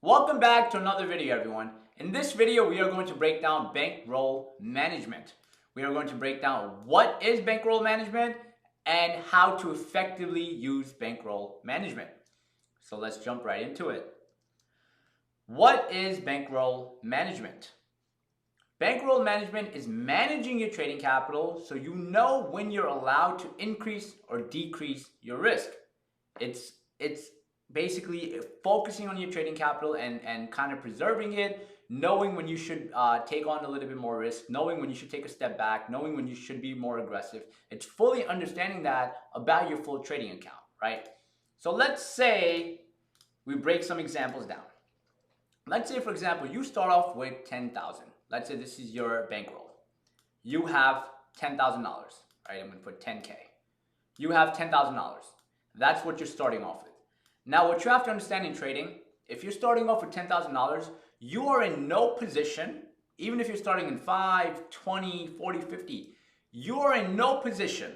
Welcome back to another video, everyone. In this video, we are going to break down bankroll management. We are going to break down what is bankroll management and how to effectively use bankroll management. So let's jump right into it. What is bankroll management? Bankroll management is managing your trading capital so you know when you're allowed to increase or decrease your risk. It's basically focusing on your trading capital and kind of preserving it, knowing when you should take on a little bit more risk, knowing when you should take a step back, knowing when you should be more aggressive. It's fully understanding that about your full trading account, right? So let's say we break some examples down. Let's say, for example, you start off with 10,000. Let's say this is your bankroll. You have $10,000, right? I'm going to put 10K. You have $10,000. That's what you're starting off with. Now, what you have to understand in trading, if you're starting off with $10,000, you are in no position, even if you're starting in 5, 20, 40, 50, you are in no position.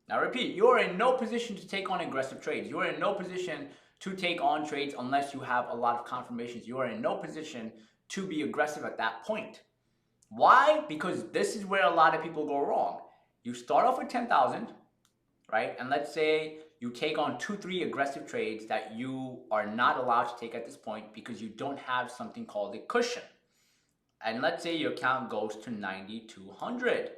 Now, repeat, you are in no position to take on aggressive trades. You are in no position to take on trades unless you have a lot of confirmations. You are in no position to be aggressive at that point. Why? Because this is where a lot of people go wrong. You start off with 10,000, right? And let's say you take on 2-3 aggressive trades that you are not allowed to take at this point because you don't have something called a cushion. And let's say your account goes to 9,200.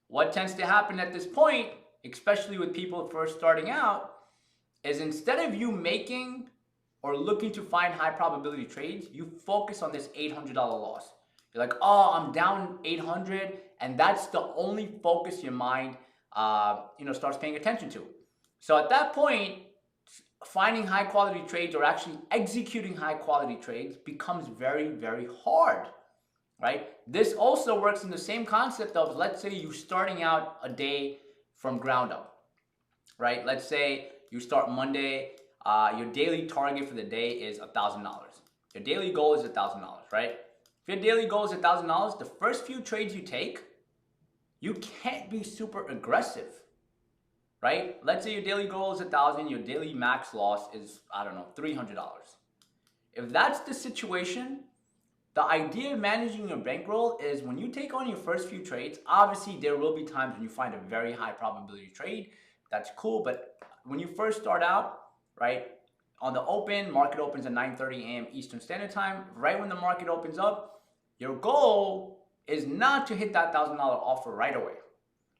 What tends to happen at this point, especially with people first starting out, is instead of you making or looking to find high probability trades, you focus on this $800 loss. You're like, oh, I'm down 800, and that's the only focus your mind starts paying attention to. So at that point, finding high quality trades or actually executing high quality trades becomes very, very hard, right? This also works in the same concept of, let's say you're starting out a day from ground up, right? Let's say you start Monday, your daily target for the day is $1,000. Your daily goal is $1,000, right? If your daily goal is $1,000, the first few trades you take, you can't be super aggressive, right? Let's say your daily goal is 1,000, your daily max loss is, I don't know, $300. If that's the situation, the idea of managing your bankroll is when you take on your first few trades, obviously there will be times when you find a very high probability trade. That's cool, but when you first start out, right, on the open, market opens at 9:30 a.m. Eastern Standard Time, right when the market opens up, your goal is not to hit that $1,000 offer right away.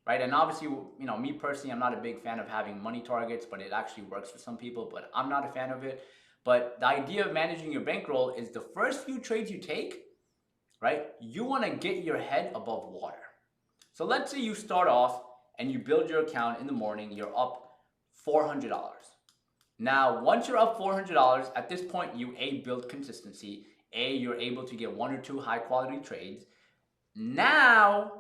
Right? And obviously, me personally, I'm not a big fan of having money targets, but it actually works for some people, but I'm not a fan of it. But the idea of managing your bankroll is the first few trades you take, right? You want to get your head above water. So let's say you start off and you build your account in the morning, you're up $400. Now, once you're up $400, at this point, you build consistency. You're able to get 1 or 2 high quality trades. Now,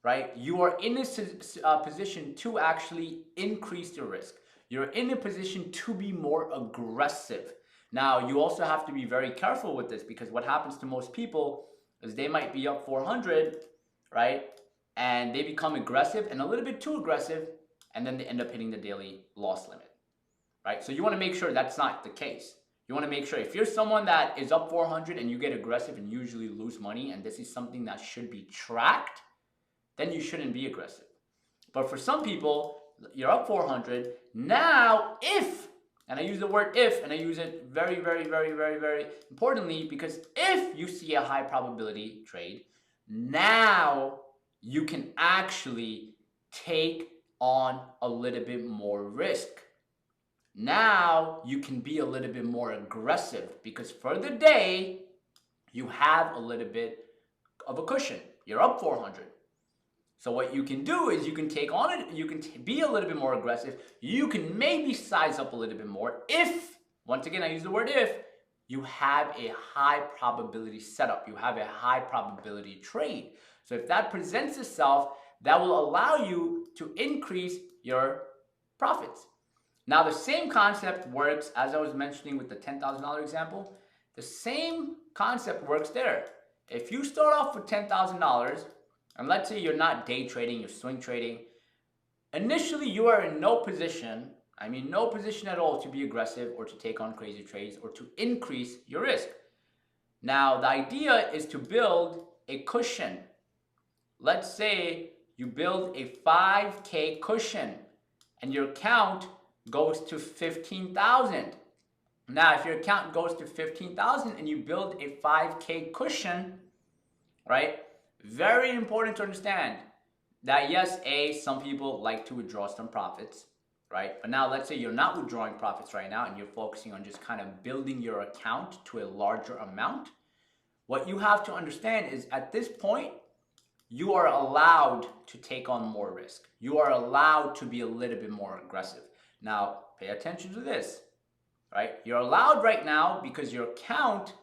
right, you are in a position to actually increase your risk. You're in a position to be more aggressive. Now, you also have to be very careful with this because what happens to most people is they might be up 400, right, and they become aggressive and a little bit too aggressive, and then they end up hitting the daily loss limit, right? So you want to make sure that's not the case. You want to make sure if you're someone that is up 400 and you get aggressive and usually lose money, and this is something that should be tracked, then you shouldn't be aggressive. But for some people, you're up 400. Now, if, and I use the word if, and I use it very, very, very, very, very importantly, because if you see a high probability trade, now you can actually take on a little bit more risk. Now you can be a little bit more aggressive because for the day, you have a little bit of a cushion. You're up 400. So what you can do is you can take on it, you can be a little bit more aggressive, you can maybe size up a little bit more if, once again I use the word if, you have a high probability setup, you have a high probability trade. So if that presents itself, that will allow you to increase your profits. Now the same concept works, as I was mentioning with the $10,000 example, the same concept works there. If you start off with $10,000, and let's say you're not day trading, you're swing trading, initially you are in no position, I mean no position at all to be aggressive or to take on crazy trades or to increase your risk. Now, the idea is to build a cushion. Let's say you build a 5K cushion and your account goes to 15,000. Now, if your account goes to 15,000 and you build a 5K cushion, right? Very important to understand that yes, some people like to withdraw some profits, right? But now let's say you're not withdrawing profits right now and you're focusing on just kind of building your account to a larger amount. What you have to understand is at this point, you are allowed to take on more risk. You are allowed to be a little bit more aggressive. Now, pay attention to this, right? You're allowed right now because your account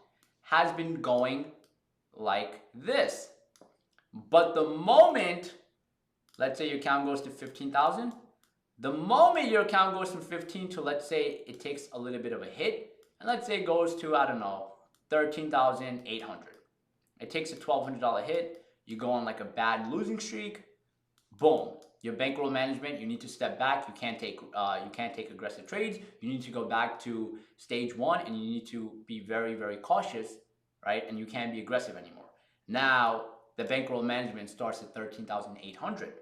has been going like this. But the moment, let's say your account goes to 15,000, the moment your account goes from 15 to, let's say it takes a little bit of a hit, and let's say it goes to, I don't know, 13,800. It takes a $1,200 hit. You go on like a bad losing streak. Boom. Your bankroll management, you need to step back. You can't take aggressive trades. You need to go back to stage one and you need to be very, very cautious, right? And you can't be aggressive anymore. Now, the bankroll management starts at 13,800.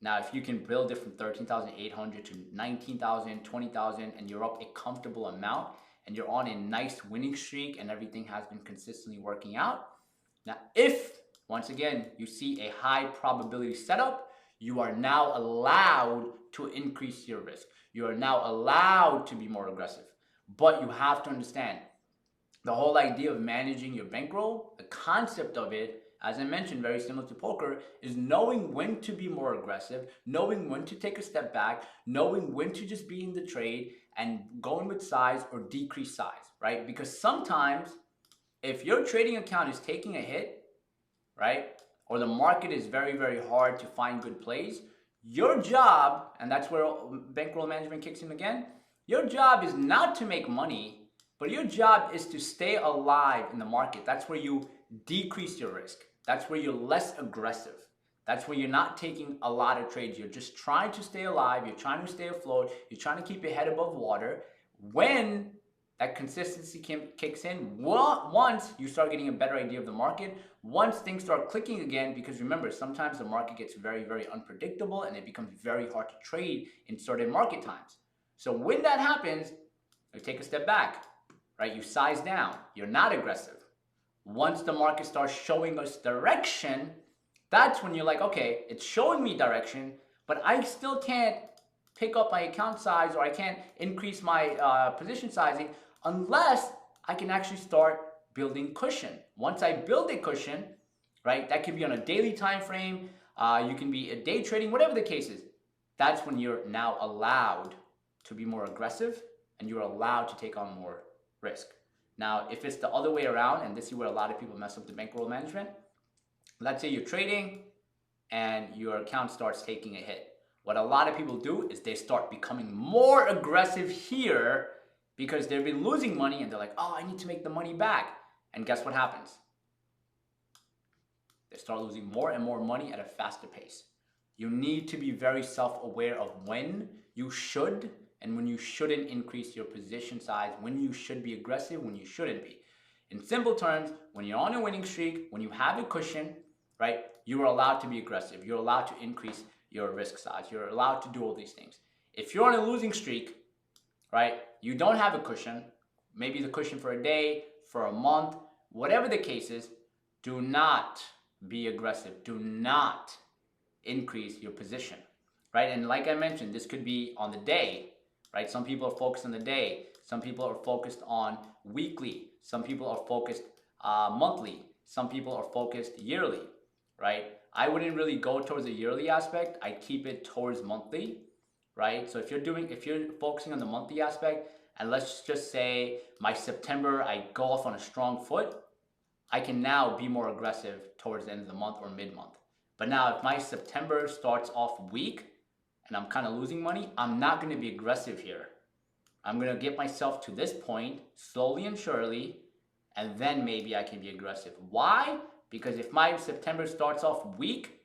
Now, if you can build it from 13,800 to 19,000, 20,000, and you're up a comfortable amount, and you're on a nice winning streak and everything has been consistently working out. Now, if, once again, you see a high probability setup, you are now allowed to increase your risk. You are now allowed to be more aggressive. But you have to understand, the whole idea of managing your bankroll, the concept of it, as I mentioned, very similar to poker, is knowing when to be more aggressive, knowing when to take a step back, knowing when to just be in the trade and going with size or decrease size, right? Because sometimes if your trading account is taking a hit, right, or the market is very, very hard to find good plays, your job, and that's where bankroll management kicks in again, your job is not to make money, but your job is to stay alive in the market. That's where you decrease your risk. That's where you're less aggressive. That's where you're not taking a lot of trades. You're just trying to stay alive. You're trying to stay afloat. You're trying to keep your head above water. When that consistency kicks in, once you start getting a better idea of the market, once things start clicking again, because remember, sometimes the market gets very, very unpredictable and it becomes very hard to trade in certain market times. So when that happens, you take a step back, right? You size down. You're not aggressive. Once the market starts showing us direction, that's when you're like, okay, it's showing me direction, but I still can't pick up my account size or I can't increase my position sizing unless I can actually start building cushion. Once I build a cushion, right, that can be on a daily time frame, you can be a day trading, whatever the case is, that's when you're now allowed to be more aggressive and you're allowed to take on more risk. Now, if it's the other way around, and this is where a lot of people mess up the bankroll management, let's say you're trading and your account starts taking a hit. What a lot of people do is they start becoming more aggressive here because they've been losing money and they're like, oh, I need to make the money back. And guess what happens? They start losing more and more money at a faster pace. You need to be very self-aware of when you should and when you shouldn't increase your position size, when you should be aggressive, when you shouldn't be. In simple terms, when you're on a winning streak, when you have a cushion, right, you are allowed to be aggressive. You're allowed to increase your risk size. You're allowed to do all these things. If you're on a losing streak, right, you don't have a cushion, maybe the cushion for a day, for a month, whatever the case is, do not be aggressive. Do not increase your position, right? And like I mentioned, this could be on the day, right? Some people are focused on the day. Some people are focused on weekly. Some people are focused monthly. Some people are focused yearly, right? I wouldn't really go towards the yearly aspect. I keep it towards monthly, right? So if you're focusing on the monthly aspect, and let's just say my September, I go off on a strong foot, I can now be more aggressive towards the end of the month or mid-month. But now if my September starts off weak and I'm kind of losing money, I'm not going to be aggressive here. I'm going to get myself to this point slowly and surely, and then maybe I can be aggressive. Why? Because if my September starts off weak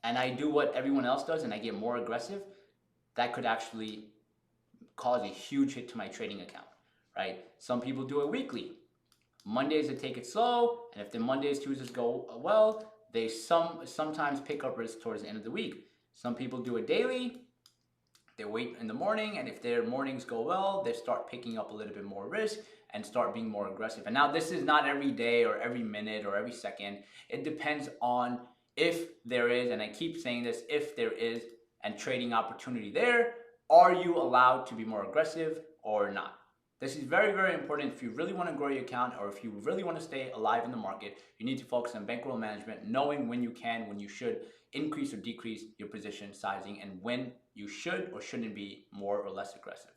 and I do what everyone else does and I get more aggressive, that could actually cause a huge hit to my trading account, right? Some people do it weekly. Mondays they take it slow, and if the Mondays, Tuesdays go well, they sometimes pick up risk towards the end of the week. Some people do it daily. They wait in the morning, and if their mornings go well, they start picking up a little bit more risk and start being more aggressive. And now this is not every day or every minute or every second. It depends on if there is, and I keep saying this, if there is a trading opportunity there, are you allowed to be more aggressive or not? This is very, very important. If you really want to grow your account, or if you really want to stay alive in the market, you need to focus on bankroll management, knowing when you can, when you should increase or decrease your position sizing, and when you should or shouldn't be more or less aggressive.